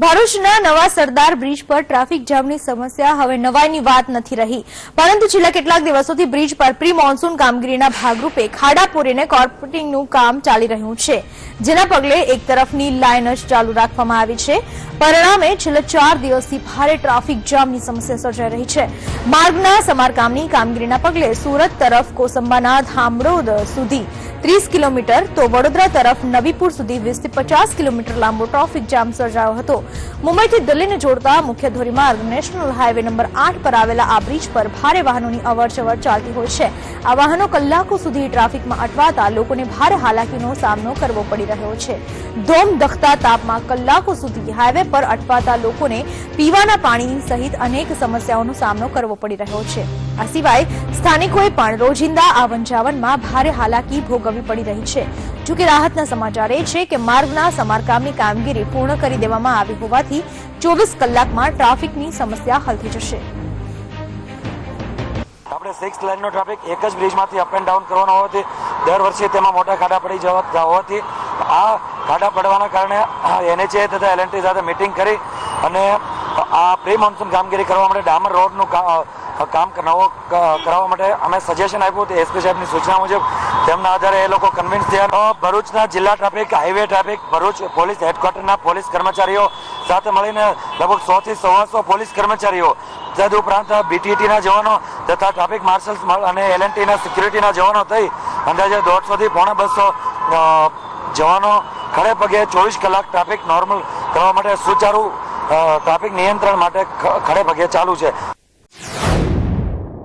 ભરૂચના નવા સરદાર બ્રિજ પર ટ્રાફિક જામની સમસ્યા હવે નવાઈની વાત નથી રહી, પરંતુ છેલ્લા કેટલાક દિવસોથી બ્રિજ પર પ્રી મોન્સૂન કામગીરીના ભાગરૂપે ખાડા પૂરીને કોર્પોરેટિંગનું કામ ચાલી રહ્યું છે, જેના પગલે એક તરફની લાઇન જ ચાલુ રાખવામાં આવી છે. પરિણામે છેલ્લા 4 દિવસથી ભારે ટ્રાફિક જામની સમસ્યા સર્જાઈ રહી છે. માર્ગના સમારકામની કામગીરીના પગલે સુરત તરફ કોસંબાના ધામડોદ સુધી 30 કિલોમીટર તો વડોદરા તરફ નવીપુર સુધી 20 થી 50 કિલોમીટર લાંબો ટ્રાફિક જામ સર્જાયો હતો. મુંબઈથી દિલ્હીને જોડતા મુખ્ય ધોરીમાર્ગ નેશનલ હાઈવે નંબર 8 પર આવેલા આ બ્રિજ પર ભારે વાહનોની અવરજવર ચાલતી હોય છે. આ વાહનો કલાકો સુધી ટ્રાફિકમાં અટવાતા લોકોને ભારે હાલાકીનો સામનો કરવો પડી રહ્યો છે. ધોમધખતા તાપમાં કલાકો સુધી હાઈવે પર અટવાતા લોકોને પીવાના પાણી સહિત અનેક સમસ્યાઓનો સામનો કરવો પડી રહ્યો છે. આ સિવાય સ્થાનિકોએ પણ રોજિંદા આવન જાવનમાં ભારે હાલાકી ભોગવવી પડી રહી છે. જોકે રાહતના સમાચાર એ છે કે માર્ગના સમારકામની કામગીરી પૂર્ણ કરી દેવામાં આવી હોવાથી 24 કલાકમાં ટ્રાફિકની સમસ્યા હલ થઈ જશે. આપણે 6 લાઇનનો ટ્રાફિક એક જ બ્રિજમાંથી અપ એન્ડ ડાઉન કરવાનો હોવાથી દર વર્ષે તેમાં મોટા ખાડા પડી જવા હોવાથી આ ખાડા પડવાના કારણે NHA તથા LNT સાથે મિટિંગ કરી અને આ પ્રી મોન્સૂન કામગીરી કરવા માટે ડામર રોડનું કામ નવો કરવા માટે અમે સજેશન આપ્યું હતું. SP સાહેબની સૂચના મુજબ તેમના આધારે એ લોકો કન્વિન્સ થયા. ભરૂચના જિલ્લા traffic, highway traffic, Bharuch police હેડક્વાર્ટરના પોલીસ કર્મચારીઓ સાથે મળીને લગભગ 100 થી 125 પોલીસ કર્મચારીઓ, તદુપરાંત BTTના જવાનો તથા ટ્રાફિક માર્શલ્સ અને LNTના સિક્યુરિટીના જવાનો થઈ અંદાજે 150 થી 250 જવાનો ખડે પગે 24 કલાક ટ્રાફિક નોર્મલ કરવા માટે સુચારુ ટ્રાફિક નિયંત્રણ માટે ખડે પગે ચાલુ છે.